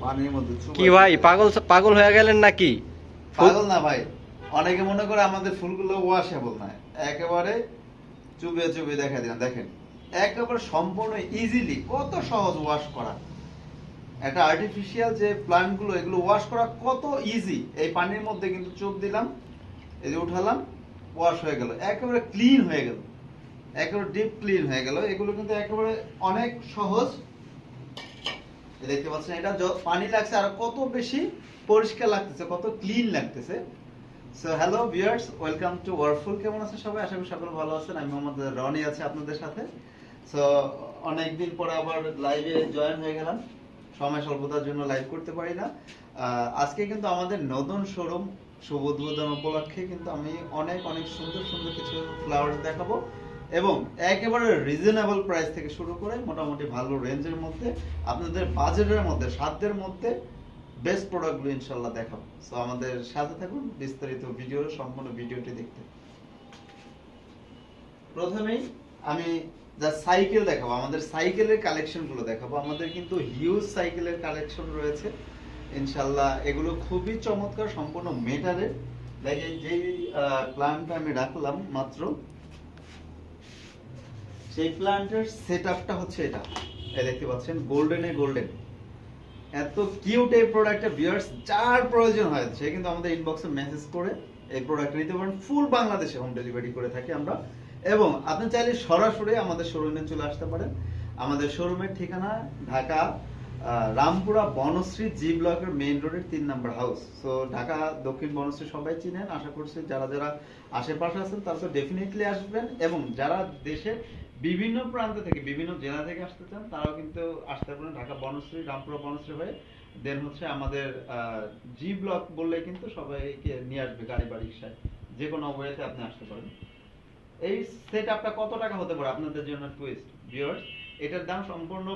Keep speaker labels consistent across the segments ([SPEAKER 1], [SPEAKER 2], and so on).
[SPEAKER 1] পানির মধ্যে
[SPEAKER 2] কি ভাই পাগল পাগল হয়ে গেলেন নাকি?
[SPEAKER 1] পাগল না ভাই, অনেকে মনে করে আমাদের ফুলগুলো ওয়াশেবল না, একেবারে চুবিয়ে চুবিয়ে দেখা দিলাম। দেখেন একেবারে সম্পূর্ণ ইজিলি, কত সহজ ওয়াশ করা। একটা আর্টিফিশিয়াল যে প্লান্ট গুলো, এগুলো ওয়াশ করা কত ইজি। এই পানির মধ্যে কিন্তু চোখ দিলাম, এই যে উঠালাম, ওয়াশ হয়ে গেল, একেবারে ক্লিন হয়ে গেল, একেবারে ডিপ ক্লিন হয়ে গেল। এগুলো কিন্তু একেবারে অনেক সহজ। দেখতে পাচ্ছেন এটা পানি লাগছে আর কত বেশি পরিষ্কার লাগতেছে, কত ক্লিন লাগতেছে। So hello viewers, welcome to Warful. কেমন আছেন সবাই? আশা করি সকলে ভালো আছেন। আমি মোহাম্মদ রনি আছি আপনাদের সাথে। সো অনেকদিন পরে আবার লাইভে জয়েন হয়ে গেলাম, সময় স্বল্পতার জন্য লাইভ করতে পারি না। আজকে কিন্তু আমাদের নতুন শোরুম শুভ উদ্বোধন উপলক্ষে কিন্তু আমি অনেক অনেক সুন্দর সুন্দর কিছু ফ্লাওয়ার্স দেখাবো, এবং একেবারে রিজনেবল প্রাইস থেকে শুরু করে মোটামুটি ভালো রেঞ্জের মধ্যে, আপনাদের বাজেটের মধ্যে, সাধ্যের মধ্যে বেস্ট প্রোডাক্টগুলো ইনশাল্লাহ দেখাবো। সো আমাদের সাথে থাকুন বিস্তারিত ভিডিওর সম্পূর্ণ ভিডিওটি দেখতে। প্রথমেই আমি যা সাইকেল দেখাবো, আমাদের সাইকেলের কালেকশনগুলো দেখাবো। আমাদের কিন্তু হিউজ সাইকেলের কালেকশন রয়েছে ইনশাল্লাহ। এগুলো খুবই চমৎকার, সম্পূর্ণ মেটালের। দেখেন যেই প্ল্যান্টটা আমি রাখলাম মাত্র, সেই প্ল্যান্টের সেটআপটা হচ্ছে এটা। এই দেখতে পাচ্ছেন গোল্ডেনে গোল্ডেন, এত কিউট এই প্রোডাক্টটা। ভিউয়ার্স যার প্রয়োজন হয় সে কিন্তু আমাদের ইনবক্সে মেসেজ করে এই প্রোডাক্ট নিতে পারেন। ফুল বাংলাদেশে হোম ডেলিভারি করে থাকি আমরা, এবং আপনি চাইলে সরাসরি আমাদের শোরুমে চলে আসতে পারেন। আমাদের শোরুমের ঠিকানা ঢাকা রামপুরা বনশ্রী জি ব্লকের মেইন রোডের 3 নম্বর হাউস। সো ঢাকা দক্ষিণ বনশ্রী সবাই চিনেন আশা করছি, যারা যারা আশেপাশে আছেন তারা তো ডেফিনেটলি আসবেন, এবং যারা দেশের বিভিন্ন প্রান্ত থেকে, বিভিন্ন জেলা থেকে আসতে চান তারাও কিন্তু আসতে পারেন ঢাকা বনশ্রী, রামপুরা বনশ্রী হয়ে। দেন হচ্ছে আমাদের জি ব্লক বললে কিন্তু সবাইকে নিয়ে আসবে গাড়ি বা রিক্সায়, যে কোনো ওয়েতে আপনি আসতে পারেন। এই সেটআপটা কত টাকা হতে পারে আপনাদের জন্য টুইস্ট ভিউয়ার্স, এটার দাম সম্পূর্ণ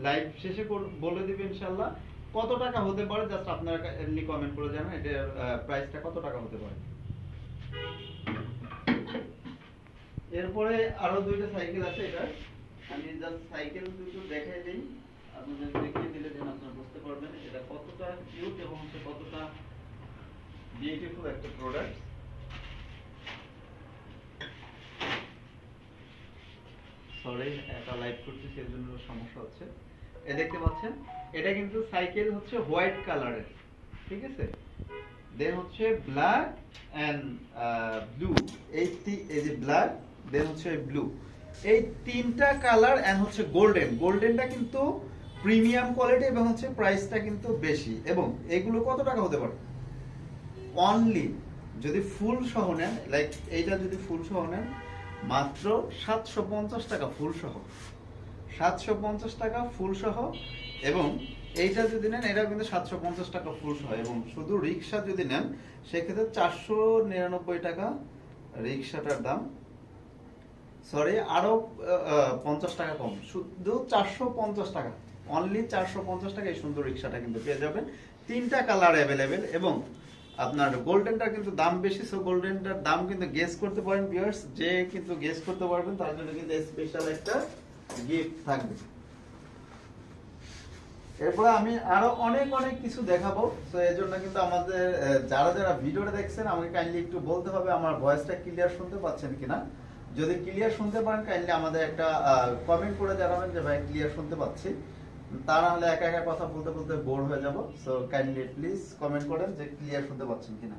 [SPEAKER 1] লাইভ শেষে বলে দিবে ইনশাআল্লাহ। কত টাকা হতে পারে জাস্ট আপনারা এমনি কমেন্ট করে জানান এটার প্রাইসটা কত টাকা হতে পারে। এরপরে আরো দুইটা সাইকেল আছে। এটা আমি জাস্ট সাইকেল দুটো দেখাই দিই, আপনাদের দেখিয়ে দিলে যেন আপনারা বুঝতে পারবেন এটা কতটা কিউট এবং কতটা বিউটিফুল একটা প্রোডাক্ট। সরি, এটা লাইভ করছি সেই জন্য সমস্যা হচ্ছে। এই দেখতে পাচ্ছেন এটা কিন্তু সাইকেল হচ্ছে হোয়াইট কালারের, ঠিক আছে। দেন হচ্ছে ব্ল্যাক এন্ড ব্লু, এই যে ব্ল্যাক, দেন হচ্ছে ব্লু, এই তিনটা কালার এন্ড হচ্ছে গোল্ডেন। গোল্ডেনটা কিন্তু প্রিমিয়াম কোয়ালিটি এবং হচ্ছে প্রাইসটা কিন্তু বেশি। এবং এগুলো কত টাকা হতে পারে? অনলি যদি ফুল সহ নেন, লাইক এইটা যদি ফুল সহ নেন মাত্র 750 টাকা ফুল সহ, 750 টাকা ফুল সহ। এবং এইটা যদি নেন এটাও কিন্তু 750 টাকা ফুল সহ। এবং শুধু রিক্সা যদি নেন সেক্ষেত্রে 499 টাকা রিক্সাটার দাম। সরি, আরো 50 টাকা কম, শুধু 450 টাকা, অনলি 450 টাকা এই সুন্দর রিক্সাটা কিন্তু পেয়ে যাবেন। তিনটা কালার অ্যাভেলেবেল, এবং আপনার গোল্ডেনটার কিন্তু দাম বেশি। সো গোল্ডেনটার দাম কিন্তু গেস করতে পারেন ভিউয়ার্স, যে কিন্তু গেস করতে পারবেন তার জন্য কিন্তু স্পেশাল একটা গিফট থাকবে। এরপরে আমি আরো অনেক অনেক কিছু দেখাবো। তো এর জন্য কিন্তু আমাদের যারা যারা ভিডিওটা দেখছেন আমাকে কাইন্ডলি একটু বলতে হবে আমার ভয়েসটা ক্লিয়ার শুনতে পাচ্ছেন কিনা। যদি ক্লিয়ার শুনতে পারেন কাইন্ডলি আমাদের একটা কমেন্ট করে জানাবেন যে ভাই ক্লিয়ার শুনতে পাচ্ছি। তা না হলে একা একা কথা বলতে বলতে বোর হয়ে যাব। সো কাইন্ডলি প্লিজ কমেন্ট করেন যে ক্লিয়ার শুনতে পাচ্ছেন কিনা।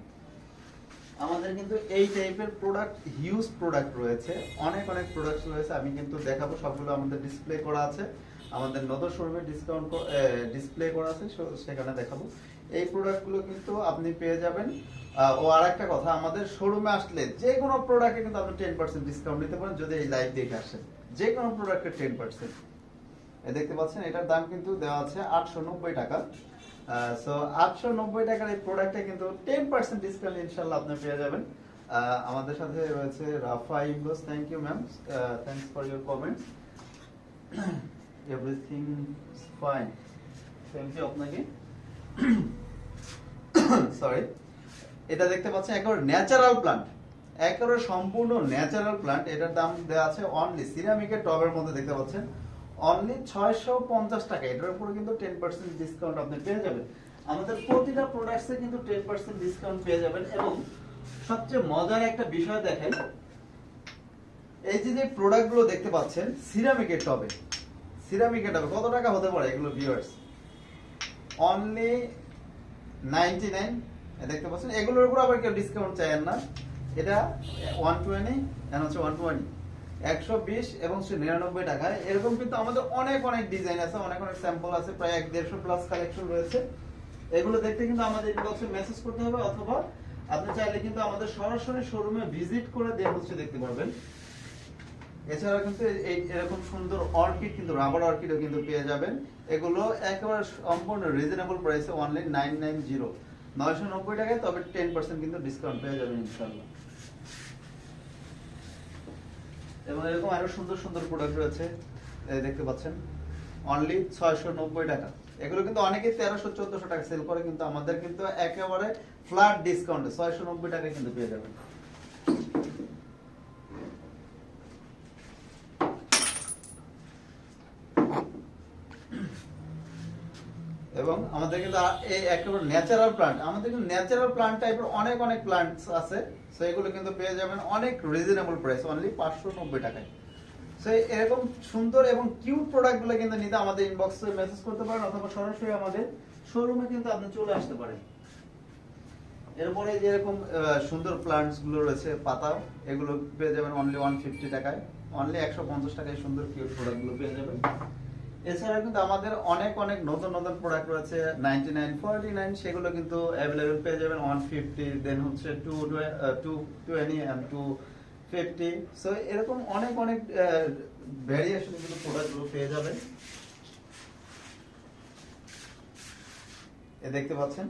[SPEAKER 1] আমাদের কিন্তু এই টাইপের প্রোডাক্ট, হিউজ প্রোডাক্ট রয়েছে, অনেক অনেক প্রোডাক্ট রয়েছে। আমি কিন্তু দেখাবো, সবগুলো আমাদের ডিসপ্লে করা আছে, আমাদের নতুন শোরুমে ডিসপ্লে করা আছে, সেখানে দেখাবো। এই প্রোডাক্টগুলো কিন্তু আপনি পেয়ে যাবেন। ও আরেকটা কথা, আমাদের শোরুমে আসলে যে কোনো প্রোডাক্টে কিন্তু আপনি 10% ডিসকাউন্ট নিতে পারেন যদি এই লাইভ দেখে আসেন। যে কোনো প্রোডাক্টের 10%। দেখতে পাচ্ছেন এটার দাম কিন্তু দেওয়া আছে 890 টাকা। সো 890 টাকার এই প্রোডাক্টে কিন্তু 10% ডিসকাউন্ট ইনশাআল্লাহ আপনি পেয়ে যাবেন। আমাদের সাথে রয়েছে Rafa Imroz. Thank you ma'am, thanks for your comments. Everything is fine, thank you আপনাকে। সরি, এটা দেখতে পাচ্ছেন একেবারে ন্যাচারাল প্লান্ট, একেবারে সম্পূর্ণ ন্যাচারাল প্লান্ট। এটার দাম দেওয়া আছে অনলি সিরামিকের টবের মধ্যে, দেখতে পাচ্ছেন অনলি 650 টাকা। এটার উপরে কিন্তু 10% ডিসকাউন্ট আপনি পেয়ে যাবেন। আমাদের প্রতিটা প্রোডাক্টসে কিন্তু 10% ডিসকাউন্ট পেয়ে যাবেন। এবং সবচেয়ে মজার একটা বিষয় দেখেন, এই যে প্রোডাক্টগুলো দেখতে পাচ্ছেন সিরামিকের টবে, কত টাকা হতে পারে এগুলো ভিউয়ার্স? অনলি 99। দেখতে পাচ্ছেন এগুলোর উপর আবার কেউ ডিসকাউন্ট চাইেন না। এটা 120 এন্ড হচ্ছে 120, 120 এবং 99 টাকায়। এরকম কিন্তু আমাদের অনেক অনেক ডিজাইন আছে, অনেক অনেক স্যাম্পল আছে, প্রায় 150 প্লাস কালেকশন রয়েছে। এগুলো দেখতে কিন্তু আমাদের ইনবক্সে মেসেজ করতে হবে, অথবা আপনি চাইলে কিন্তু আমাদের সরাসরি শোরুমে ভিজিট করে দেখতে পারবেন। এছাড়া কিন্তু এরকম সুন্দর অর্কিড, কিন্তু রাবার অর্কিডও কিন্তু পেয়ে যাবেন। এগুলো একেবারে সম্পূর্ণ রিজনেবল প্রাইসে, অনলি 990, 990 টাকায়। তবে 10% কিন্তু ডিসকাউন্ট পেয়ে যাবেন ইনশাআল্লাহ। এবং এরকম আরো সুন্দর সুন্দর প্রোডাক্ট রয়েছে, দেখতে পাচ্ছেন অনলি 690 টাকা। এগুলো কিন্তু অনেকেই 1300-1400 টাকা সেল করে, কিন্তু আমাদের কিন্তু একেবারে ফ্ল্যাট ডিসকাউন্টে 690 টাকায় কিন্তু পেয়ে যাবেন। এবং আমাদের কিন্তু এই একেবারে ন্যাচারাল প্লান্ট, আমাদের কিন্তু ন্যাচারাল প্লান্ট টাইপের অনেক অনেক প্লান্টস আছে। সো এগুলো কিন্তু পেয়ে যাবেন অনেক রিজনেবল প্রাইস, অনলি 590 টাকায়। সো এরকম সুন্দর এবং কিউট প্রোডাক্টগুলো কিন্তু নিতে আমাদের ইনবক্সে মেসেজ করতে পারেন, অথবা সরাসরি আমাদের শোরুমে কিন্তু আপনি চলে আসতে পারেন। এরপরে যে এরকম সুন্দর প্লান্টস গুলো রয়েছে পাতা, এগুলো পেয়ে যাবেন অনলি 150 টাকায়, অনলি 150 টাকায় সুন্দর কিউট প্রোডাক্ট গুলো পেয়ে যাবেন। এছাড়া কিন্তু আমাদের অনেক অনেক নতুন নতুন প্রোডাক্ট রয়েছে 99, 49, সেগুলো কিন্তু অ্যাভেলেবেল পেয়ে যাবেন 150, দেন হচ্ছে 220 and 250। সো এরকম অনেক অনেক ভেরিয়েশন কিন্তু প্রোডাক্ট গুলো পেয়ে যাবেন। দেখতে পাচ্ছেন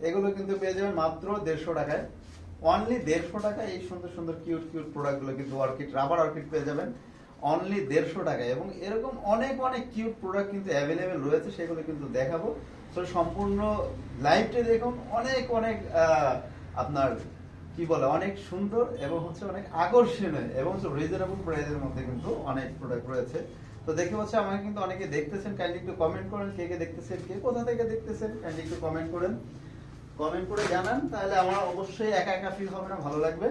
[SPEAKER 1] এগুলো কিন্তু পেয়ে যাবেন মাত্র 150 টাকায়, অনলি 150 টাকায়। এই সুন্দর সুন্দর কিউট কিউট প্রোডাক্ট গুলো কিন্তু অর্কিড, রাবার অর্কিড পেয়ে যাবেন অনলি 150 টাকায়। এবং এরকম অনেক অনেক কিউট প্রোডাক্ট কিন্তু অ্যাভেলেবেল রয়েছে, সেগুলো কিন্তু দেখাবো। তো সম্পূর্ণ লাইভটা দেখুন। অনেক অনেক আপনার কি বলে, অনেক সুন্দর এবং হচ্ছে অনেক আকর্ষণীয় এবং রিজনেবল প্রাইসের মধ্যে কিন্তু অনেক প্রোডাক্ট রয়েছে। তো দেখতে পাচ্ছি আমাকে কিন্তু অনেকে দেখতেছেন, কাইন্ডলি একটু কমেন্ট করেন কে কে দেখতেছেন, কে কোথা থেকে দেখতেছেন, কাইন্ডলি একটু কমেন্ট করেন, কমেন্ট করে জানান, তাহলে আমার অবশ্যই একা একা ফিল হবে না, ভালো লাগবে।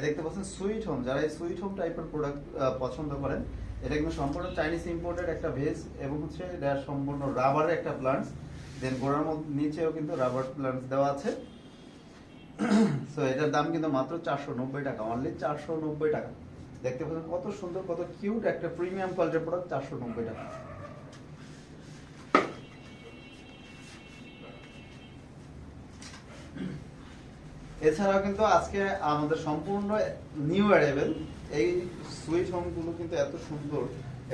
[SPEAKER 1] দেখতে পাচ্ছেন সুইট হোম, যারা এই সুইট হোম টাইপের প্রোডাক্ট পছন্দ করেন, এটা কিন্তু সম্পূর্ণ চাইনিজ ইম্পোর্টেড একটা ভেজ, এবং হচ্ছে এটা সম্পূর্ণ রাবারের একটা প্লান্টস, দেন গোড়ার মধ্যে নিচেও কিন্তু রাবার প্লান্টস দেওয়া আছে। সো এটার দাম কিন্তু মাত্র 490 টাকা, অনলি 490 টাকা। দেখতে পাচ্ছেন কত সুন্দর, কত কিউট একটা প্রিমিয়াম কোয়ালিটির প্রোডাক্ট, 490 টাকা। এছাড়াও কিন্তু আজকে আমাদের সম্পূর্ণ নিউ অ্যারাইভেল এই সুইট হোম গুলো কিন্তু এত সুন্দর,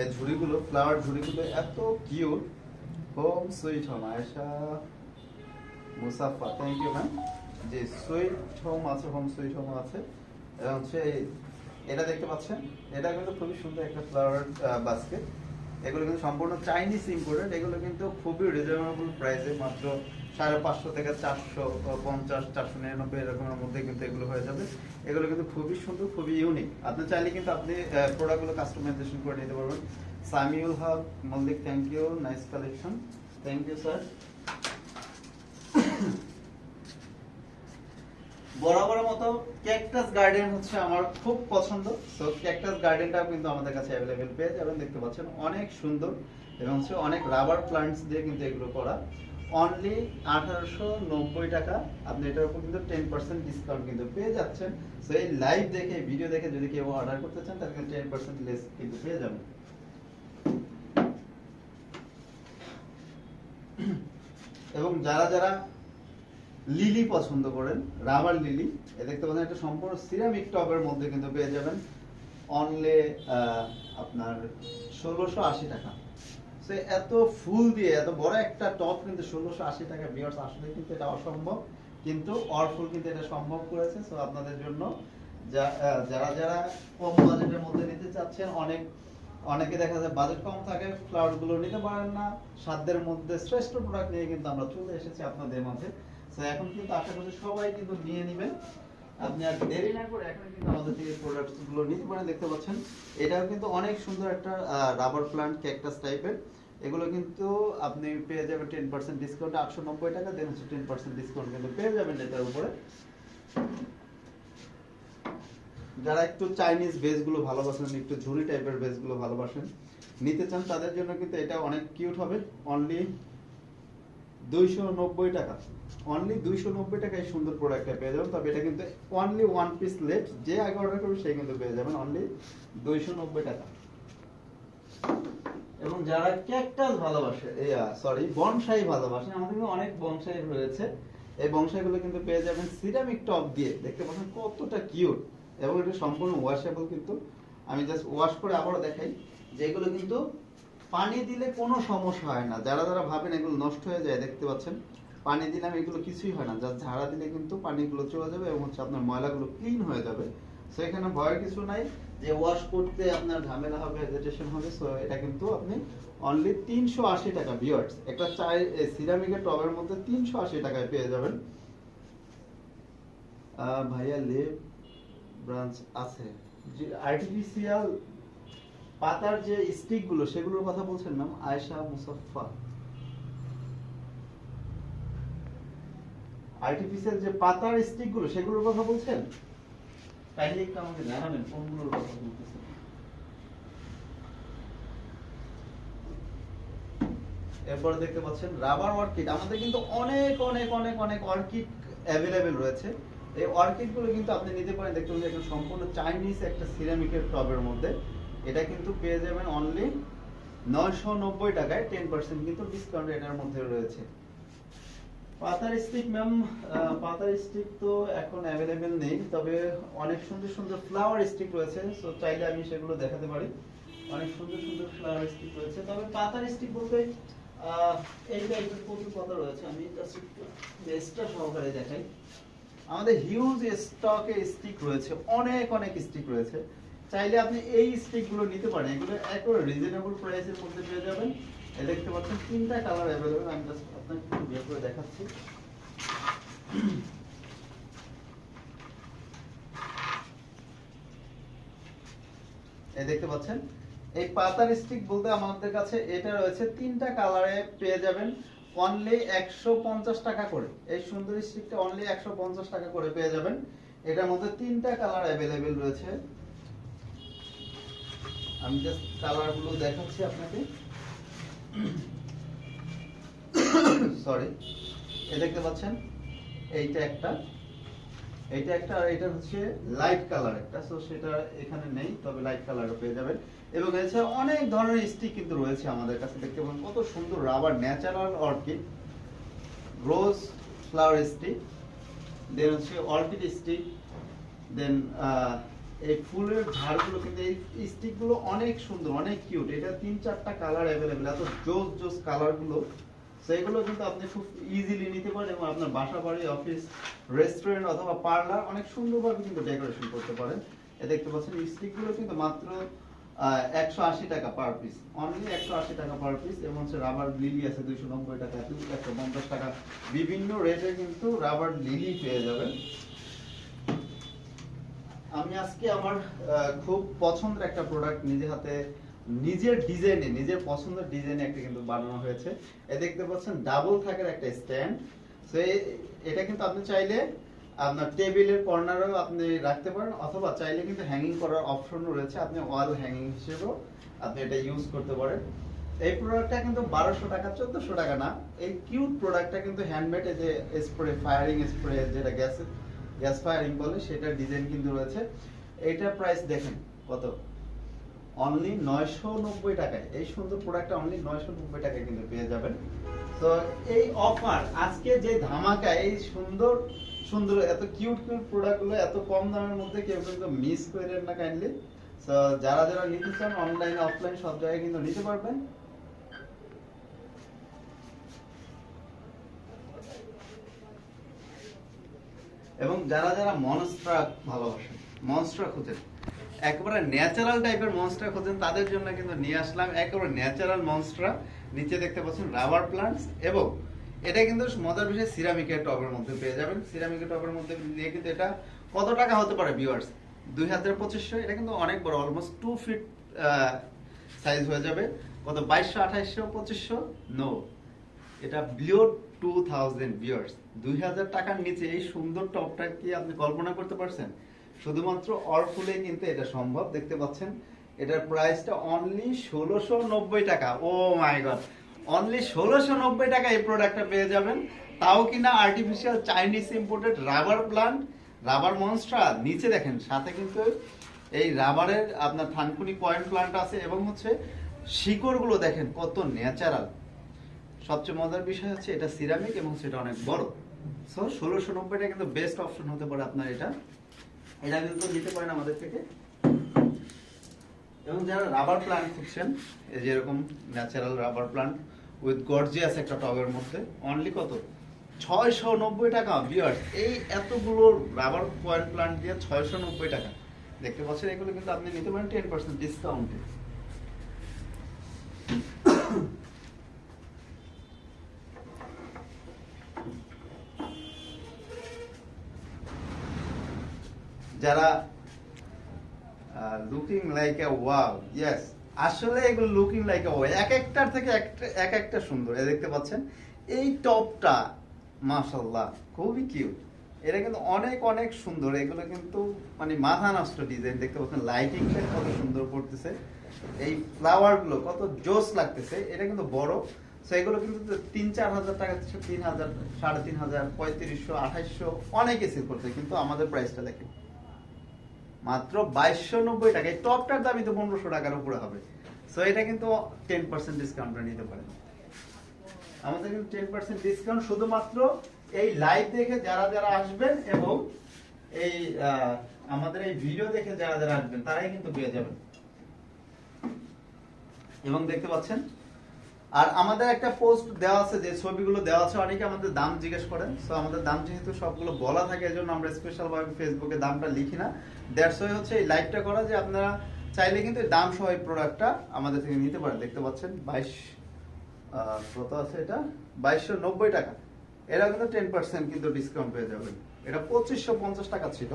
[SPEAKER 1] এই ঝুড়িগুলো, ফ্লাওয়ার ঝুড়িগুলো এত cute. Home sweet home, Ayesha মুসাফা, থ্যাংক ইউ ম্যাম। যে সুইট হোম আছে, হোম সুইট হোম আছে। এবং হচ্ছে এটা দেখতে পাচ্ছেন, এটা কিন্তু খুবই সুন্দর একটা ফ্লাওয়ার বাস্কেট। এগুলো কিন্তু সম্পূর্ণ চাইনিজ ইম্পোর্টেড, এগুলো কিন্তু খুবই রিজনেবল প্রাইসে, মাত্র 550 থেকে 450, 499 এরকমের মধ্যে কিন্তু এগুলো হয়ে যাবে। এগুলো কিন্তু খুবই সুন্দর, খুবই ইউনিক। আপনি চাইলে কিন্তু আপনি প্রোডাক্টগুলো কাস্টমাইজেশন করে নিতে পারবেন। Samiul Haque Mallick, thank you, nice collection, thank you sir. বরাবরের মতো ক্যাকটাস গার্ডেন হচ্ছে আমার খুব পছন্দ। তো ক্যাকটাস গার্ডেনটাও কিন্তু আমাদের কাছে অ্যাভেলেবেল পেয়ে যাবেন। দেখতে পাচ্ছেন অনেক সুন্দর এবং হচ্ছে অনেক রাবার প্লান্টস দিয়ে কিন্তু এগুলো করা, অনলি 1890 টাকা। আপনি এটার উপর কিন্তু 10% ডিসকাউন্ট কিন্তু পেয়ে যাচ্ছেন। সো এই লাইভ দেখে, ভিডিও দেখে যদি কেউ অর্ডার করতে চান, তাহলে 10% লেস কিন্তু পেয়ে যাবেন। এবং যারা যারা লিলি পছন্দ করেন, রাবার লিলি, দেখতে পাচ্ছেন একটা সম্পূর্ণ সিরামিক টবের মধ্যে কিন্তু পেয়ে যাবেন অনলি আপনার 1680 টাকা। সো এত ফুল দিয়ে এত বড় একটা টব কিন্তু 1680 টাকা, ভিউয়ার্স আসলে কিন্তু এটা অসম্ভব, কিন্তু অরফুল কিন্তু এটা সম্ভব করেছে। সো আপনাদের জন্য যারা যারা কম বাজেটের মধ্যে নিতে চাচ্ছেন, অনেকে দেখা যায় বাজেট কম থাকে, ফ্লাওয়ার গুলো নিতে পারেন না, সাধ্যের মধ্যে শ্রেষ্ঠ প্রোডাক্ট নিয়ে কিন্তু আমরা চলে এসেছি আপনাদের মাঝে। তো এখন কিন্তু আশা করছি সবাই কিন্তু নিয়ে নেবেন। আপনি আর দেরি না করে এখন কিন্তু আমাদের থেকে প্রোডাক্টস গুলো নিতে পারেন। দেখতে পাচ্ছেন এটাও কিন্তু অনেক সুন্দর একটা রাবার প্লান্ট ক্যাকটাস টাইপের। এগুলো কিন্তু আপনি পেয়ে যাবেন 10% ডিসকাউন্টে 890 টাকা, দেন 10% ডিসকাউন্ট কিন্তু পেয়ে যাবেন এটার উপরে। যারা একটু চাইনিজ বেস গুলো ভালোবাসেন, একটু ঝুরি টাইপের বেস গুলো ভালোবাসেন, নিতে চান, তাদের জন্য কিন্তু এটা অনেক কিউট হবে। অনলি 290 টাকা, অনলি 290 টাকায় সুন্দর প্রোডাক্টটা পেয়ে যাবেন। তবে এটা কিন্তু অনলি ওয়ান পিস লেট, যে আগে অর্ডার করবে সে কিন্তু পেয়ে যাবেন অনলি 290 টাকা। এবং যারা ক্যাকটাস ভালোবাসে, সরি বনসাই ভালোবাসে, আমাদের কিন্তু অনেক বনসাই রয়েছে। এই বনসাইগুলো কিন্তু পেয়ে যাবেন সিরামিক টপ দিয়ে। দেখতে পাচ্ছেন কতটা কিউট, এবং এটা সম্পূর্ণ ওয়াশেবল। কিন্তু আমি জাস্ট ওয়াশ করে আবারও দেখাই যে এগুলো কিন্তু পানি দিলে কোনো সমস্যা হয় না। যারা যারা ভাবেন এগুলো নষ্ট হয়ে যায়, দেখতে পাচ্ছেন পানি দিলাম এগুলো কিছুই হয় না, জাস্ট ঝাড়া দিলে কিন্তু পানিগুলো চলে যাবে এবং হচ্ছে আপনার ময়লাগুলো ক্লিন হয়ে যাবে। সো এখানে ভয়ের কিছু নাই যে ওয়াশ করতে আপনার ঝামেলা হবে, হেজিটেশন হবে। সো এটা কিন্তু আপনি অনলি 380 টাকা ভিউয়ার্স, একটা চাই সিরামিকের টবের মধ্যে 380 টাকায় পেয়ে যাবেন। ভাইয়া লেপ ব্রাঞ্চ আছে, যে আর্টিফিশিয়াল পাতার যে স্টিক গুলো সেগুলোর কথা বলছেন ম্যাম? আয়েশা মুসাফফা, আর্টিফিশিয়াল যে পাতার স্টিক গুলো সেগুলোর কথা বলছেন? কাইন্ডলি একটু আমাকে জানাবেন কোনগুলোর কথা বলতেছেন। এরপর দেখতে পাচ্ছেন রাবার অর্কিড। আমাদের কিন্তু অনেক অনেক অনেক অনেক অর্কিড অ্যাভেলেবেল রয়েছে। এই অর্কিড গুলো কিন্তু আপনি নিতে পারেন। দেখতে পাচ্ছেন একটা সম্পূর্ণ চাইনিজ একটা সিরামিকের টবের মধ্যে। এটা কিন্তু পেয়ে যাবেন অনলি 990 টাকায়, 10% কিন্তু ডিসকাউন্ট এটার মধ্যে রয়েছে। পাতার স্টিক ম্যাম, পাতার স্টিক তো এখন অ্যাভেলেবেল নেই, তবে অনেক সুন্দর সুন্দর ফ্লাওয়ার স্টিক রয়েছে। সো চাইলে আমি সেগুলো দেখাতে পারি। অনেক সুন্দর সুন্দর ফ্লাওয়ার স্টিক রয়েছে। তবে পাতার স্টিক বলতে এই টাইপের প্রচুর পাতা রয়েছে। আমি জাস্ট একটু বেসটা সহকারে দেখাই। আমাদের হিউজ স্টকে স্টিক রয়েছে, অনেক অনেক স্টিক রয়েছে। চাইলে আপনি এই স্টিক গুলো নিতে পারেন। এগুলো একেবারে রিজনেবল প্রাইসের মধ্যে পেয়ে যাবেন। এই দেখতে পাচ্ছেন 3টা কালার অ্যাভেলেবল। আমি জাস্ট আপনাকে একটু বের করে দেখাচ্ছি। এই দেখতে পাচ্ছেন এই পাতার স্টিক বলতে আমাদের কাছে এটা রয়েছে 3টা কালারে পেয়ে যাবেন অনলি 150 টাকা করে। এই সুন্দর স্টিকটা অনলি 150 টাকা করে পেয়ে যাবেন। এটার মধ্যে 3টা কালার অ্যাভেলেবেল রয়েছে। আমি জাস্ট কালার গুলো দেখাচ্ছি আপনাকে। সরি, এই দেখতে পাচ্ছেন এইটা একটা, এইটা একটা, আর এটা হচ্ছে লাইট কালার একটা। সো সেটা এখানে নেই, তবে লাইট কালারও পেয়ে যাবেন। এবং এছাড়া অনেক ধরনের স্টিক কিন্তু রয়েছে আমাদের কাছে। দেখতে পাবেন কত সুন্দর rubber natural orchid, rose flower stick, then হচ্ছে অর্কিড স্টিক, দেন এই ফুলের ঝাড়গুলো কিন্তু এই স্টিকগুলো অনেক সুন্দর, অনেক কিউট। এটা 3-4টা কালার অ্যাভেলেবেল, এত জোস জোস কালারগুলো। সেগুলো কিন্তু আপনি খুব ইজিলি নিতে পারেন এবং আপনার বাসা বাড়ি, অফিস, রেস্টুরেন্ট অথবা পার্লার অনেক সুন্দরভাবে কিন্তু ডেকোরেশন করতে পারেন। এ দেখতে পাচ্ছেন এই স্টিকগুলো কিন্তু মাত্র 180 টাকা পার পিস, অনলি 180 টাকা পার পিস। এবং হচ্ছে রাবার লিলি আছে 290 টাকা, 150 টাকা, বিভিন্ন রেটে কিন্তু রাবার লিলি পেয়ে যাবেন। আমি আজকে আমার খুব পছন্দের একটা প্রোডাক্ট নিজে হাতে, নিজের ডিজাইনে, নিজের পছন্দের ডিজাইনে একটা কিন্তু বানানো হয়েছে। এ দেখতে পাচ্ছেন ডাবল থাকার একটা স্ট্যান্ড। সো এটা কিন্তু আপনি চাইলে আপনার টেবিলের কর্নারেও আপনি রাখতে পারেন, অথবা চাইলে কিন্তু হ্যাঙ্গিং করার অপশনও রয়েছে। আপনি ওয়াল হ্যাঙ্গিং হিসেবেও আপনি এটা ইউজ করতে পারেন। এই প্রোডাক্টটা কিন্তু 1200 টাকা, 1400 টাকা না। এই কিউট প্রোডাক্টটা কিন্তু হ্যান্ডমেড, এই যে স্প্রে, ফায়ারিং স্প্রে, যেটা গ্যাস ফায়ারিং বলে, সেটার ডিজাইন কিন্তু রয়েছে। এইটার প্রাইস দেখেন কত, অনলি 990 টাকায়। এই সুন্দর প্রোডাক্টটা অনলি 990 টাকায় কিন্তু পেয়ে যাবেন। তো এই অফার আজকে যে ধামাকা, এই সুন্দর সুন্দর এত কিউট কিউট প্রোডাক্টগুলো এত কম দামের মধ্যে কেউ কিন্তু মিস করেন না কাইন্ডলি। তো যারা যারা নিতে চান অনলাইন অফলাইন সব জায়গায় কিন্তু নিতে পারবেন। এবং যারা যারা মনস্ট্রা ভালোবাসেন, মনস্ট্রা খুঁজেন, একেবারে ন্যাচারাল টাইপের মনস্ট্রা খোঁজেন, তাদের জন্য কিন্তু নিয়ে আসলাম একেবারে ন্যাচারাল মনস্ট্রা। নিচে দেখতে পাচ্ছেন রাবার প্লান্টস, এবং এটা কিন্তু মজার বিষয় সিরামিকের টবের মধ্যে পেয়ে যাবেন। সিরামিকের টবের মধ্যে নিয়ে কিন্তু এটা কত টাকা হতে পারে ভিউয়ার্স? 2500, এটা কিন্তু অনেক বড়, অলমোস্ট 2 ফিট সাইজ হয়ে যাবে। কত, 2200, 2800, 2500? নো, এটা বিলো 2000 ভিউয়ার্স। 2000 টাকার নিচে এই সুন্দর টপটা কি আপনি কল্পনা করতে পারছেন? শুধুমাত্র অরফুলে কিন্তু এটা সম্ভব। দেখতে পাচ্ছেন এটার প্রাইসটা অনলি 1690 টাকা। ও মাই গড, অনলি 1690 টাকা এই প্রোডাক্টটা পেয়ে যাবেন, তাও কিনা artificial Chinese imported rubber plant, rubber monstera. নিচে দেখেন সাথে কিন্তু এই রাবারের আপনার থানকুনি পয়েন্ট প্লান্ট আছে, এবং হচ্ছে শিকড়গুলো দেখেন কত ন্যাচারাল। সবচেয়ে মজার বিষয় হচ্ছে এটা সিরামিক এবং সেটা অনেক বড়। সো 1690 টাকা কিন্তু বেস্ট অপশন হতে পারে আপনার এটা কিন্তু নিতে পারেন আমাদের থেকে। এবং যারা রাবার প্লান্ট খুঁজছেন, এই যেরকম natural rubber plant with gorgeous একটা টবের মধ্যে, অনলি কত, 690 টাকা ভিউয়ার্স। এই এতগুলো রাবার পয়েন্ট প্লান্ট দিয়ে 690 টাকা। দেখতে পাচ্ছেন এগুলো কিন্তু আপনি নিতে পারেন 10% ডিসকাউন্টে। যারা looking like a wow, yes, আসলে এগুলো লুকিং লাইক এ ওয়াও, এক একটার থেকে এক একটা সুন্দর। এই দেখতে পাচ্ছেন এই টপটা মাশাআল্লাহ খুবই কিউট। এটা কিন্তু অনেক অনেক সুন্দর। এগুলো কিন্তু মানে মাথা নষ্ট ডিজাইন। দেখতে পাচ্ছেন লাইটিংটা কত সুন্দর করতেছে, এই ফ্লাওয়ার গুলো কত জোস লাগতেছে। এটা কিন্তু বড়, সো এগুলো কিন্তু 3-4 হাজার টাকা, 3000, 3500, 3500, 2800 অনেকে সেল করছে, কিন্তু আমাদের প্রাইসটা দেখেন মাত্র 2290 টাকা। এই টপটার দামই তো 1500 টাকার উপরে হবে। সো এটা কিন্তু 10% ডিসকাউন্টে নিতে পারেন। আমাদের কিন্তু 10% ডিসকাউন্ট শুধুমাত্র এই লাইভ দেখে যারা যারা আসবেন, এবং এই আমাদের এই ভিডিও দেখে যারা যারা আসবেন তারাই কিন্তু পেয়ে যাবেন। এবং দেখতে পাচ্ছেন, আর আমাদের একটা পোস্ট দেওয়া আছে, যে ছবিগুলো দেওয়া আছে, অনেকে আমাদের দাম জিজ্ঞেস করেন। সো আমাদের দাম যেহেতু সবগুলো বলা থাকে, এজন্য আমরা স্পেশাল ভাবে ফেসবুকে দামটা লিখি না। দ্যাটস ওয়াই হচ্ছে এই লাইভটা করা, যে আপনারা চাইলে কিন্তু দাম সহ এই প্রোডাক্টটা আমাদের থেকে নিতে পারেন। দেখতে পাচ্ছেন 22 কত আছে, এটা 2290 টাকা। এটা কিন্তু 10% কিন্তু ডিসকাউন্ট পেয়ে যাবেন। এটা 2550 টাকা ছিল,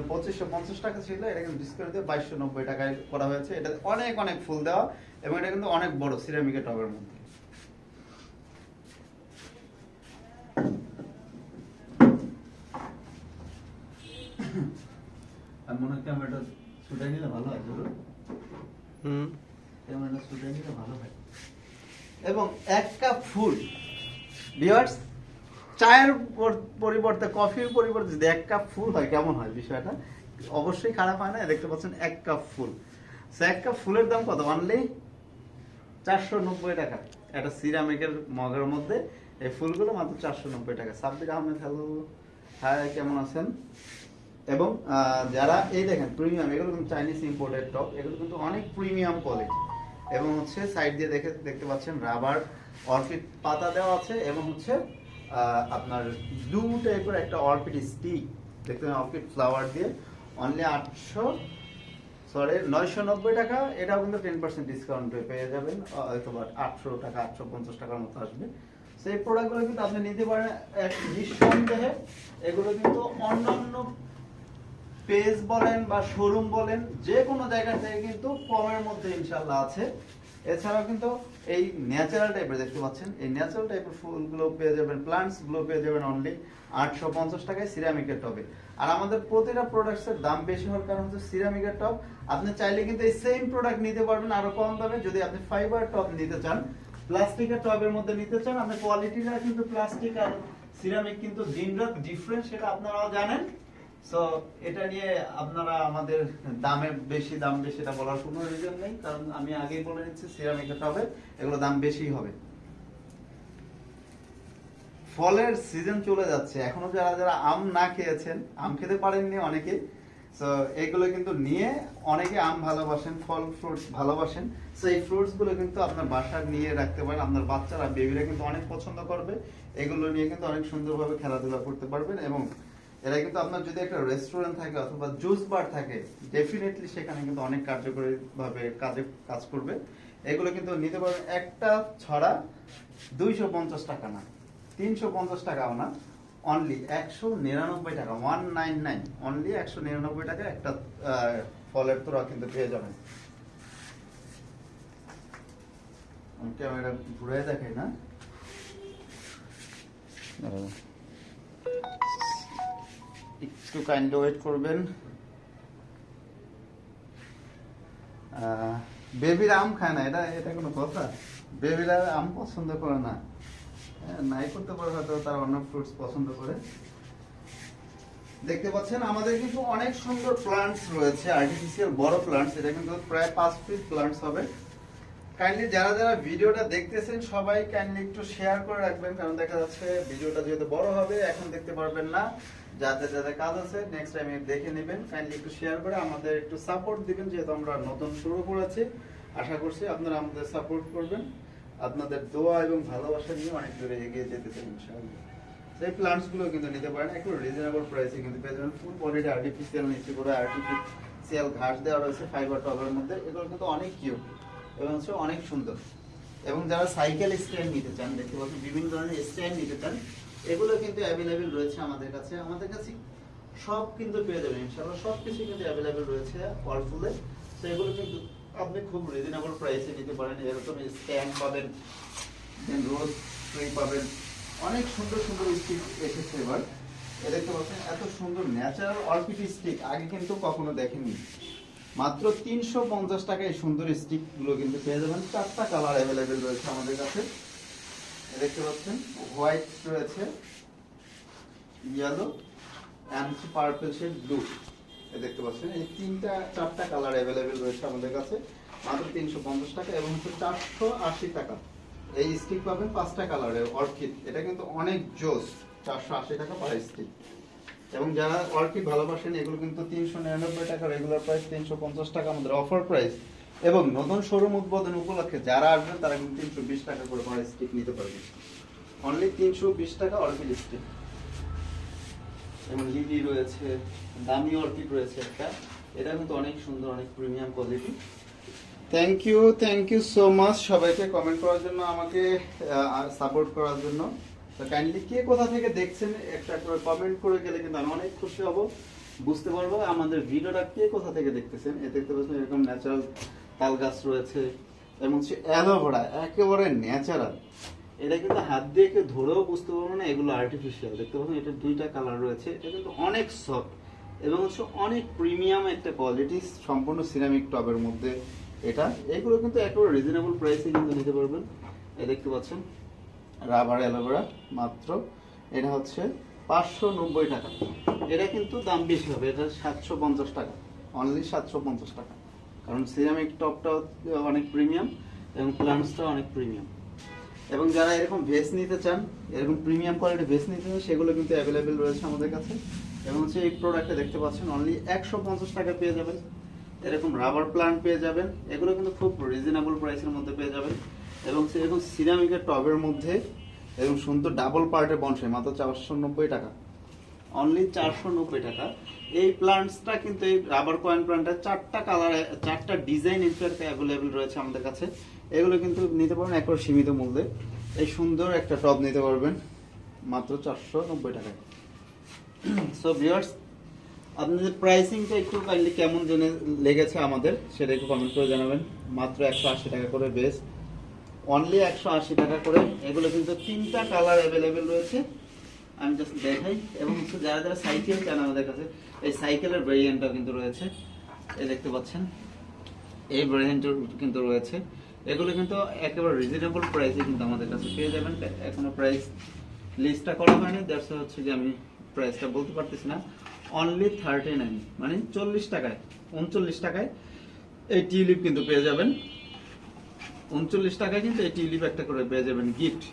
[SPEAKER 1] 2550 টাকা ছিল, এটা কিন্তু ডিসকাউন্ট দিয়ে 2290 টাকায় করা হয়েছে। এটা অনেক অনেক ফুল দেওয়া, এবং এটা কিন্তু অনেক বড় সিরামিকের টবের মধ্যে। আমি মনে হয় ক্যামেরাটা ছুটাই নিলে ভালো হয়, ক্যামেরাটা ছুটাই নিলে ভালো হয়। এবং 1 কাপ ফুল ভিউয়ার্স, চায়ের পরিবর্তে, কফির পরিবর্তে যদি 1 কাপ ফুল হয় কেমন হয় বিষয়টা? অবশ্যই খারাপ হয় না। দেখতে পাচ্ছেন 1 কাপ ফুল। সো 1 কাপ ফুলের দাম কত? অনলি 490 টাকা। একটা সিরামিকের মগের মধ্যে এই ফুলগুলো মাত্র 490 টাকা। সাব্বির আহমেদ, হ্যালো, হাই, কেমন আছেন? এবং যারা এই দেখেন প্রিমিয়াম, এগুলো কিন্তু চাইনিজ ইম্পোর্টেড টপ, এগুলো কিন্তু অনেক প্রিমিয়াম কোয়ালিটি। এবং হচ্ছে সাইড দিয়ে দেখতে পাচ্ছেন রাবার অর্কিড পাতা দেওয়া আছে, এবং হচ্ছে আপনার ব্লু টাইপের একটা অর্কিড স্টিক, দেখতে পাচ্ছেন অর্কিড ফ্লাওয়ার দিয়ে, অনলি 990 টাকা। এটাও কিন্তু 10% ডিসকাউন্টে পেয়ে যাবেন, হয়তো 800 টাকা, 850 টাকার মতো আসবে। সেই প্রোডাক্টগুলো কিন্তু আপনি নিতে পারেন নিঃসন্দেহে। এগুলো কিন্তু অন্যান্য পেজ বলেন বা শোরুম বলেন, যে কোনো জায়গা থেকে কিন্তু কমের মধ্যে ইনশাআল্লাহ আছে। এছাড়াও কিন্তু এই ন্যাচারাল টাইপের দেখতে পাচ্ছেন, এই ন্যাচারাল টাইপের ফুলগুলো পেয়ে যাবেন, প্লান্টস গুলো পেয়ে যাবেন অনলি 850 টাকায় সিরামিকের টবে। আর আমাদের প্রতিটা প্রোডাক্টসের দাম বেশি হওয়ার কারণ হচ্ছে সিরামিকের টব। আপনি চাইলে কিন্তু এই সেম প্রোডাক্ট নিতে পারবেন আরো কম দামে। যদি আপনি ফাইবার টব নিতে চান, প্লাস্টিকের টবের মধ্যে নিতে চান, আপনার কোয়ালিটিটা কিন্তু প্লাস্টিক আর সিরামিক কিন্তু দিনরাত ডিফারেন্স, সেটা আপনারাও জানেন। সো এটা নিয়ে আপনারা আমাদের দামের বেশি দাম বেশি এটা বলার কোনো রিজন নেই, কারণ আমি আগেই বলে দিচ্ছি সিরামিকের টবে এগুলো দাম বেশি হবে। ফলের সিজন চলে যাচ্ছে, এখনো যারা যারা আম না খেয়েছেন, আম খেতে পারেননি অনেকে, সো এগুলো কিন্তু নিয়ে অনেকে আম ভালোবাসেন, ফল ফ্রুটস ভালোবাসেন। সো এই ফ্রুটস গুলো কিন্তু আপনার বাসায় নিয়ে রাখতে পারেন, আপনার বাচ্চারা বেবিরা কিন্তু অনেক পছন্দ করবে। এগুলো নিয়ে কিন্তু অনেক সুন্দরভাবে খেলাধুলা করতে পারবেন। এবং এরা কিন্তু আপনার যদি একটা রেস্টুরেন্ট থাকে অথবা জুস বার থাকে, ডেফিনেটলি সেখানে কিন্তু অনেক কার্যকরী ভাবে কাজ করবে। এগুলো কিন্তু নিতে পারবেন একটা ছড়া 250 টাকা না, 350 টাকাও না, অনলি 199 টাকা, 199, অনলি 199 টাকা একটা ফলের তোড়া কিন্তু পেয়ে যাবেন। আমি ক্যামেরা ঘুরে দেখাই না, একটু কাইন্ডলি ওয়েট করবেন। বেবিরা আম খায় না, এটা এটা কোনো কথা? বেবিরা আম পছন্দ করে না, নাই করতে পারে, হয়তো তারা অন্য ফ্রুটস পছন্দ করে। দেখতে পাচ্ছেন আমাদের কিন্তু অনেক সুন্দর প্লান্টস রয়েছে, আর্টিফিশিয়াল বড় প্লান্টস, এটা কিন্তু প্রায় 5 ফিট প্লান্টস হবে। কাইন্ডলি যারা যারা ভিডিওটা দেখতেছেন সবাই কাইন্ডলি একটু শেয়ার করে রাখবেন, কারণ দেখা যাচ্ছে ভিডিওটা যেহেতু বড় হবে এখন দেখতে পারবেন না, যাদের যাদের কাজ আছে নেক্সট টাইম দেখে নেবেন। কাইন্ডলি একটু শেয়ার করে আমাদের একটু সাপোর্ট দিবেন, যেহেতু আমরা নতুন শুরু করেছি। আশা করছি আপনারা আমাদের সাপোর্ট করবেন, আপনাদের দোয়া এবং ভালোবাসা নিয়ে অনেক দূরে এগিয়ে যেতে চাই ইনশাআল্লাহ। এই প্লান্টস গুলো কিন্তু নিতে পারেন, একটু রিজনেবল প্রাইসে কিন্তু পেয়ে যাবেন। ফুল বডিতে আর্টিফিশিয়াল নিচে করে আর্টিফিশিয়াল ঘাস দেওয়া রয়েছে ফাইবার টবের মধ্যে, এগুলো কিন্তু অনেক কিউট এবং হচ্ছে অনেক সুন্দর। এবং যারা সাইকেল স্ট্যান্ড নিতে চান, দেখতে পাচ্ছেন বিভিন্ন ধরনের স্ট্যান্ড নিতে চান, এগুলো কিন্তু অ্যাভেলেবেল রয়েছে আমাদের কাছে। আমাদের কাছে সব কিন্তু পেয়ে যাবেন ইনশাআল্লাহ, সব কিছু কিন্তু অ্যাভেলেবেল রয়েছে ওয়ালফুলে। তো এগুলো কিন্তু আপনি খুব রিজনেবল প্রাইসে নিতে পারেন। এরকম স্ট্যান্ড পাবেন, দেন রোজ ট্রে পাবেন, অনেক সুন্দর সুন্দর স্টিক এসেছে এবার। এ দেখতে পাচ্ছেন এত সুন্দর ন্যাচারাল অর্কিড স্টিক আগে কিন্তু কখনো দেখেননি। মাত্র 350 টাকায় এই সুন্দর স্টিক গুলো কিন্তু পেয়ে যাবেন। 4টা কালার অ্যাভেলেবেল রয়েছে আমাদের কাছে। দেখতে পাচ্ছেন হোয়াইট রয়েছে, yellow and purple shade blue. দেখতে পাচ্ছেন এই 4টা কালার অ্যাভেলেবেল রয়েছে আমাদের কাছে, মাত্র 350 টাকা এবং 480 টাকা। এই স্টিক পাবেন 5টা কালারের অর্কিড, এটা কিন্তু অনেক জোস। 480 টাকা পার স্টিক। এবং যারা অর্কিড ভালোবাসেন এগুলো কিন্তু 399 টাকা রেগুলার প্রাইস, 350 টাকা আমাদের অফার প্রাইস। এবং নতুন শোরুম উদ্বোধন উপলক্ষে যারা আসবেন তারা কিন্তু 320 টাকা করে পার স্টিক নিতে পারবেন। অনলি 320 টাকা অর্কিড স্টিক। এবং লিলি রয়েছে, দামি অর্কিড রয়েছে একটা, এটা কিন্তু অনেক সুন্দর, অনেক premium quality. Thank you so much সবাইকে কমেন্ট করার জন্য, আমাকে সাপোর্ট করার জন্য। তো কাইন্ডলি কে কোথা থেকে দেখছেন একটা করে কমেন্ট করে গেলে কিন্তু আমি অনেক খুশি হব, বুঝতে পারবো আমাদের ভিডিওটা কে কোথা থেকে দেখতেছেন। এ দেখতে পাচ্ছেন এরকম ন্যাচারাল তাল গাছ রয়েছে এবং হচ্ছে অ্যালোভেরা, একেবারে ন্যাচারাল। এটা কিন্তু হাত দিয়ে কেউ ধরেও বুঝতে পারবো না এগুলো আর্টিফিশিয়াল। দেখতে পাচ্ছেন এটা 2টা কালার রয়েছে, এটা কিন্তু অনেক সফট এবং হচ্ছে অনেক প্রিমিয়াম একটা কোয়ালিটি, সম্পূর্ণ সিরামিক টবের মধ্যে এটা। এগুলো কিন্তু একেবারে রিজনেবল প্রাইসে কিন্তু নিতে পারবেন। এই দেখতে পাচ্ছেন রাবার অ্যালোভেরা, মাত্র এটা হচ্ছে 590 টাকা। এটা কিন্তু দাম বেশি হবে, এটা 750 টাকা, অনলি 750 টাকা, কারণ সিরামিক টপটাও অনেক প্রিমিয়াম এবং প্লান্টসটাও অনেক প্রিমিয়াম। এবং যারা এরকম ভেস নিতে চান, এরকম প্রিমিয়াম কোয়ালিটি ভেস নিতে চান, সেগুলো কিন্তু অ্যাভেলেবেল রয়েছে আমাদের কাছে। এবং হচ্ছে এই প্রোডাক্টটা দেখতে পাচ্ছেন অনলি 150 টাকা পেয়ে যাবেন। এরকম রাবার প্লান্ট পেয়ে যাবেন, এগুলো কিন্তু খুব রিজনেবল প্রাইসের মধ্যে পেয়ে যাবেন। এবং সেরকম সিরামিকের টবের মধ্যে এবং সুন্দর ডাবল পার্টের বনসাই, মাত্র 490 টাকা, অনলি 490 টাকা। এই প্লান্টসটা কিন্তু এই রাবার কয়েন প্লান্টের 4টা কালার, 4টা ডিজাইন ইনফ্যাক্ট অ্যাভেলেবেল রয়েছে আমাদের কাছে। এগুলো কিন্তু নিতে পারবেন একবার সীমিত মূল্যে। এই সুন্দর একটা টব নিতে পারবেন মাত্র 490 টাকায়। সো ভিউয়ার্স, আপনাদের প্রাইসিংটা একটু কাইন্ডলি কেমন জেনে লেগেছে আমাদের সেটা একটু কমেন্ট করে জানাবেন। মাত্র 180 টাকা করে বেস, অনলি 180 টাকা করে। এগুলো কিন্তু 3টা কালার অ্যাভেলেবেল রয়েছে, আমি জাস্ট দেখাই। এবং যারা যারা সাইকেল চান আমাদের কাছে, এই সাইকেলের ভেরিয়েন্টটাও কিন্তু রয়েছে। এই দেখতে পাচ্ছেন এই ভেরিয়েন্টও কিন্তু রয়েছে। এগুলো কিন্তু একেবারে রিজনেবল প্রাইসে কিন্তু আমাদের কাছে পেয়ে যাবেন। এখনো প্রাইস লিস্টটা করা হয়নি, দ্যাটস হচ্ছে যে আমি প্রাইসটা বলতে পারতেছি না। অনলি 39, মানে 40 টাকায়, 39 টাকায় এই টিউলিপ কিন্তু পেয়ে যাবেন। 39 টাকায় কিন্তু এই টিউলিপ একটা করে পেয়ে যাবেন গিফট।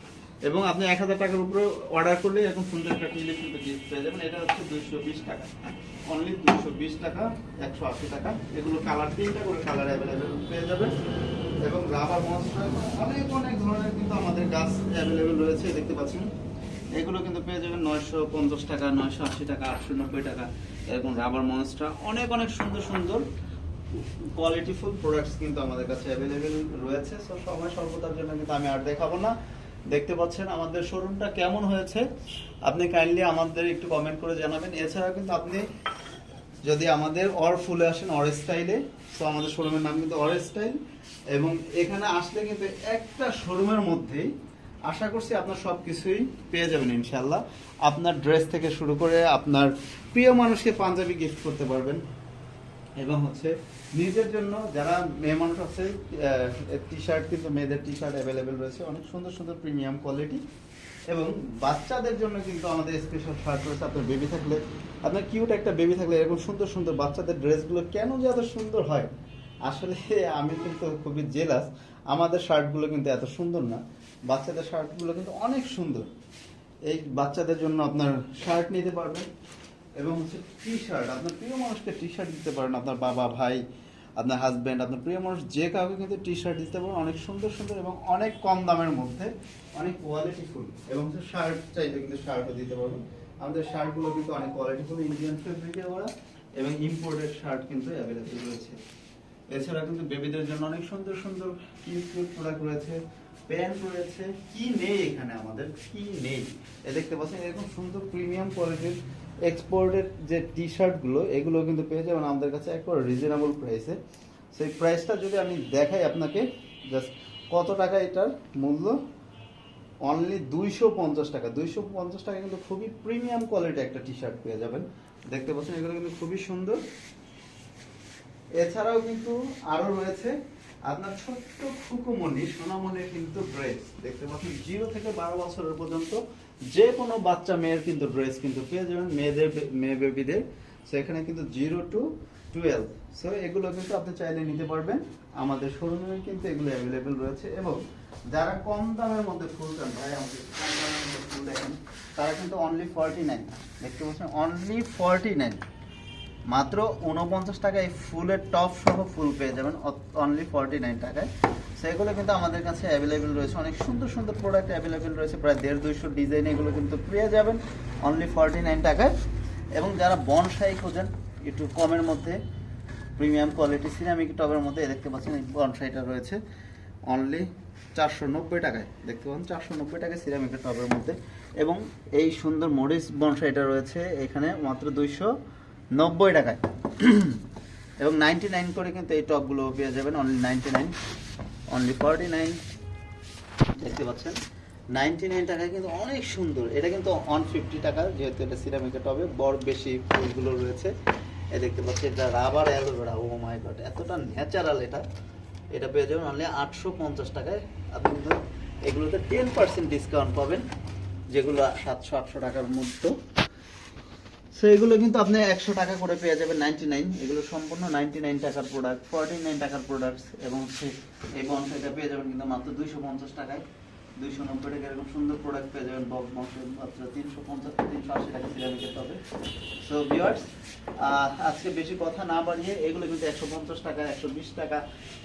[SPEAKER 1] এবং আপনি 1000 টাকার উপরে অর্ডার করলে এরকম সুন্দর একটা টিউলিপ কিন্তু গিফট পেয়ে যাবেন। এটা হচ্ছে 220 টাকা, অনলি 220 টাকা, 180 টাকা। এগুলো কালার 3টা করে কালার অ্যাভেলেবেল পেয়ে যাবেন। এবং রাবার মনস্টার অনেক অনেক ধরনের কিন্তু আমাদের গাছ অ্যাভেলেবেল রয়েছে, দেখতে পাচ্ছেন। এগুলো কিন্তু পেয়ে যাবেন 950 টাকা, 980 টাকা, 890 টাকা। এরকম রাবার মনস্টার অনেক অনেক সুন্দর সুন্দর কোয়ালিটিফুল প্রোডাক্টস কিন্তু আমাদের কাছে অ্যাভেলেবেল রয়েছে। সো সময় স্বল্পতার জন্য কিন্তু আমি আর দেখাবো না। দেখতে পাচ্ছেন আমাদের শোরুমটা কেমন হয়েছে আপনি কাইন্ডলি আমাদের একটু কমেন্ট করে জানাবেন। এছাড়া কিন্তু আপনি যদি আমাদের অর ফুলে আসেন অর স্টাইলে, তো আমাদের শোরুমের নাম কিন্তু অর স্টাইল, এবং এখানে আসলে কিন্তু একটা শোরুমের মধ্যেই আশা করছি আপনার সব কিছুই পেয়ে যাবেন ইনশাল্লাহ। আপনার ড্রেস থেকে শুরু করে আপনার প্রিয় মানুষকে পাঞ্জাবি গিফট করতে পারবেন, এবং হচ্ছে নিজের জন্য যারা মেয়ে মানুষ আছে টি শার্ট, কিন্তু মেয়েদের টি শার্ট অ্যাভেলেবেল রয়েছে অনেক সুন্দর সুন্দর প্রিমিয়াম কোয়ালিটি, এবং বাচ্চাদের জন্য কিন্তু আমাদের স্পেশাল শার্ট রয়েছে। আপনার বেবি থাকলে, আপনার কিউট একটা বেবি থাকলে এরকম সুন্দর সুন্দর বাচ্চাদের ড্রেসগুলো কেন যে এত সুন্দর হয়, আসলে আমি কিন্তু খুবই জেলাস। আমাদের শার্টগুলো কিন্তু এত সুন্দর না, বাচ্চাদের শার্টগুলো কিন্তু অনেক সুন্দর। এই বাচ্চাদের জন্য আপনার শার্ট নিতে পারবেন, এবং হচ্ছে টি শার্ট, আপনার প্রিয় মানুষকে টি শার্ট দিতে পারেন, আপনার বাবা, ভাই, আপনার হাজব্যান্ড, আপনার প্রিয় মানুষ যে কাউকে কিন্তু টি শার্ট দিতে পারেন অনেক সুন্দর সুন্দর এবং অনেক কম দামের মধ্যে, অনেক কোয়ালিটিফুল। এবং শার্ট চাইলে কিন্তু শার্টও দিতে পারবেন। আমাদের শার্টগুলো কিন্তু অনেক কোয়ালিটিফুল, ইন্ডিয়ান ফেব্রিকে করা, এবং ইম্পোর্টেড শার্ট কিন্তু অ্যাভেলেবেল রয়েছে। এছাড়া কিন্তু বেবিদের জন্য অনেক সুন্দর সুন্দর কিউট কিউট প্রোডাক্ট রয়েছে, প্যান্ট রয়েছে, কি নেই এখানে আমাদের, কি নেই। এ দেখতে পাচ্ছেন এরকম সুন্দর প্রিমিয়াম কোয়ালিটির এক্সপোর্টেড যে টি শার্টগুলো, এগুলো কিন্তু পেয়ে যাবেন আমাদের কাছে একবার রিজনেবল প্রাইসে। সেই প্রাইসটা যদি আমি দেখাই আপনাকে, জাস্ট কত টাকা এটার মূল্য, অনলি 250 টাকা। 250 টাকা কিন্তু খুবই প্রিমিয়াম কোয়ালিটি একটা টি শার্ট পেয়ে যাবেন। দেখতে পাচ্ছেন এগুলো কিন্তু খুবই সুন্দর। এছাড়াও কিন্তু আরো রয়েছে আপনার ছোট্ট খুকুমণি সোনামণির কিন্তু ড্রেস, দেখতে পাচ্ছেন 0 থেকে 12 বছরের পর্যন্ত যে কোনো বাচ্চা মেয়ের কিন্তু ড্রেস কিন্তু পেয়ে যাবেন, মেয়ে বেবিদের। সো এখানে কিন্তু 0 to 12, সো এগুলো কিন্তু আপনি চাইলে নিতে পারবেন। আমাদের শোরুমে কিন্তু এগুলো অ্যাভেলেবেল রয়েছে। এবং যারা কম দামের মধ্যে ফুল চান, ভাই আমাদের কম দামের মধ্যে ফুল দেখেন, তারা কিন্তু অনলি 49, দেখতে পাচ্ছেন অনলি 49, মাত্র 49 টাকায় এই ফুলের টপ সহ ফুল পেয়ে যাবেন অনলি 49 টাকায়। সেগুলো কিন্তু আমাদের কাছে অ্যাভেলেবেল রয়েছে, অনেক সুন্দর সুন্দর প্রোডাক্ট অ্যাভেলেবেল রয়েছে, প্রায় 150-200 ডিজাইন, এগুলো কিন্তু পেয়ে যাবেন অনলি 49 টাকায়। এবং যারা বনসাই খোঁজেন একটু কমের মধ্যে, প্রিমিয়াম কোয়ালিটি সিরামিক টবের মধ্যে, দেখতে পাচ্ছেন এই বনসাইটা রয়েছে অনলি 490 টাকায়, দেখতে পাচ্ছেন 490 টাকায় সিরামিকের টবের মধ্যে। এবং এই সুন্দর মরিস বনসাইটা রয়েছে এখানে মাত্র 290 টাকায়। এবং 99 করে কিন্তু এই টপগুলো পেয়ে যাবেন অনলি 99, অনলি 49, দেখতে পাচ্ছেন 99 টাকায় কিন্তু অনেক সুন্দর। এটা কিন্তু 150 টাকা, যেহেতু এটা সিরামিকের টবে বড় বেশি ফুলগুলো রয়েছে। এই দেখতে পাচ্ছেন এটা রাবার অ্যালোভেরা, ও মাই গড এতটা ন্যাচারাল। এটা পেয়ে যাবেন অনলি 850 টাকায়। আপনি কিন্তু এগুলোতে 10% ডিসকাউন্ট পাবেন, যেগুলো 700-800 টাকার মধ্যে। সো এগুলো কিন্তু আপনি 100 টাকা করে পেয়ে যাবেন 99, এগুলো সম্পূর্ণ 99 টাকার প্রোডাক্ট, 49 টাকার প্রোডাক্টস। এবং এই বনসাইটা পেয়ে যাবেন কিন্তু মাত্র 250 টাকায়, 290 টাকা এরকম সুন্দর প্রোডাক্ট পেয়ে যাবেন বক্স বনসাই মাত্র 350-380 টাকা সিরামিকের টবে। সো ভিউয়ার্স, আজকে বেশি কথা না বাড়িয়ে, এগুলো কিন্তু 150 টাকা, 120 টাকা,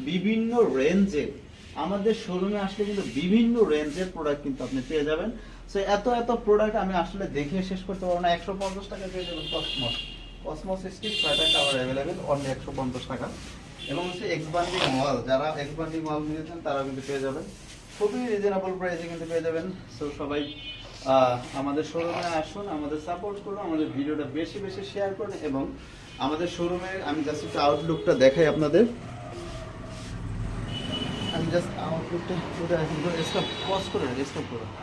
[SPEAKER 1] বিভিন্ন রেঞ্জে আমাদের শোরুমে আসলে কিন্তু বিভিন্ন রেঞ্জের প্রোডাক্ট কিন্তু আপনি পেয়ে যাবেন। সো এত এত প্রোডাক্ট আমি আসলে দেখে শেষ করতে পারবো না। 150 টাকা পেয়ে যাবেন cosmos stick sweater cover available only 150 টাকা। এবং হচ্ছে এক্সবান্ডিং ওয়াল, যারা এক্সবান্ডিং ওয়াল নিয়েছেন তারা কিন্তু পেয়ে যাবেন খুবই রিজনেবল প্রাইসে কিন্তু পেয়ে যাবেন। সো সবাই আমাদের শোরুমে আসুন, আমাদের সাপোর্ট করুন, আমাদের ভিডিওটা বেশি বেশি শেয়ার করুন। এবং আমাদের শোরুমে আমি জাস্ট একটু আউটলুকটা দেখাই আপনাদের, আমি জাস্ট আউটলুকটা পুরো স্টপ পজ করে স্টপ করো।